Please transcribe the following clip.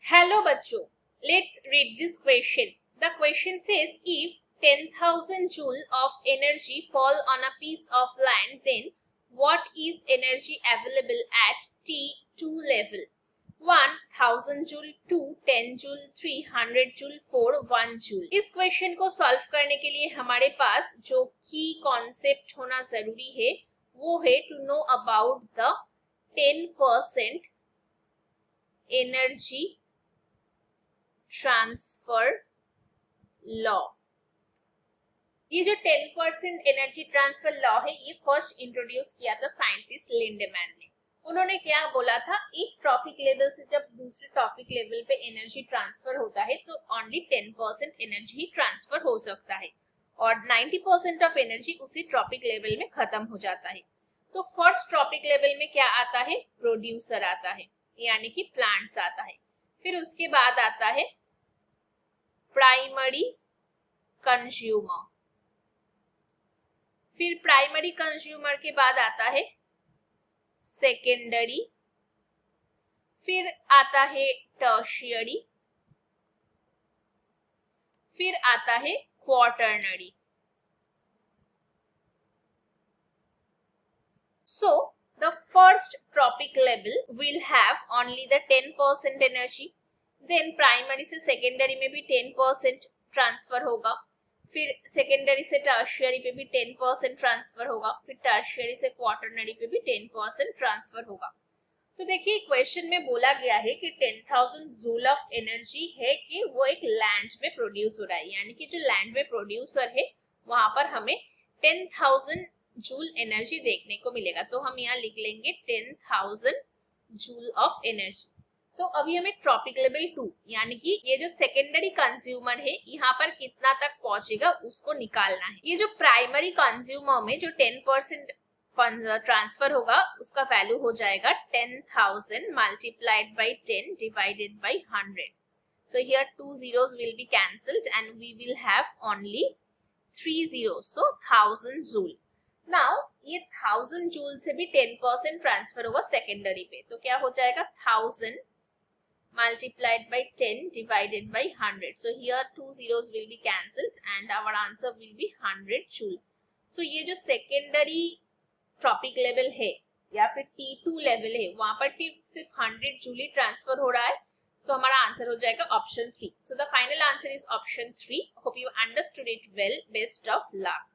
Hello बच्चों, let's read this question. The question says if 10,000 joule of energy fall on a piece of land, then what is energy available at T2 level? 1, 1000 joule, 2, 10 joule, 3, 100 joule, 4, 1 joule. इस question को solve करने के लिए हमारे पास जो की concept होना जरूरी है वो है to know about the 10% energy transfer law. ये जो 10% एनर्जी ट्रांसफर लॉ है ये फर्स्ट इंट्रोड्यूस किया था साइंटिस्ट लिंडेमैन ने। उन्होंने क्या बोला था, एक ट्रॉपिक लेवल से जब दूसरे ट्रॉपिक लेवल पे एनर्जी ट्रांसफर होता है तो ओनली 10% एनर्जी ही ट्रांसफर हो सकता है और 90% ऑफ एनर्जी उसी ट्रॉपिक लेवल में खत्म हो जाता है। तो फर्स्ट ट्रॉपिक लेवल में क्या आता है, प्रोड्यूसर आता है यानी कि प्लांट्स आता है। फिर उसके बाद आता है प्राइमरी कंज्यूमर, फिर प्राइमरी कंज्यूमर के बाद आता है सेकेंडरी, फिर आता है टर्शियरी, फिर आता है quaternary. So the first tropic level will have only the 10% energy, then primary से सेकेंडरी में भी 10% ट्रांसफर होगा, फिर सेकेंडरी से टर्शियरी पे भी 10% ट्रांसफर होगा, फिर टर्शियरी से क्वार्टरनरी पे भी 10% ट्रांसफर होगा। तो देखिए क्वेश्चन में बोला गया है कि 10,000 जूल ऑफ एनर्जी है कि वो एक लैंड में प्रोड्यूस हो रहा है, यानी कि जो लैंड में प्रोड्यूसर है वहां पर हमें 10,000 जूल एनर्जी देखने को मिलेगा। तो हम यहाँ लिख लेंगे 10,000 जूल ऑफ एनर्जी। तो अभी हमें ट्रॉपिक लेवल 2 यानी कि ये जो सेकेंडरी कंज्यूमर है यहाँ पर कितना तक पहुंचेगा उसको निकालना है। ये जो प्राइमरी कंज्यूमर में जो 10% ट्रांसफर होगा उसका वैल्यू हो जाएगा 10,000 multiplied by 10 divided by 100. So here 2 zeros will be cancelled and we will have only 3 zeros. So 1000 joule. Now ये 1000 जूल से भी 10% ट्रांसफर होगा सेकेंडरी पे, तो क्या हो जाएगा 1000 multiplied by 10 divided by 100. So here 2 zeros will be cancelled and our answer will be 100 joule. So ये जो सेकेंडरी ट्रॉपिक लेवल है या फिर T2 लेवल है वहां पर सिर्फ 100 जूल ही ट्रांसफर हो रहा है, तो हमारा आंसर हो जाएगा option 3. So the final answer is option 3. Hope you understood it well. Best of luck.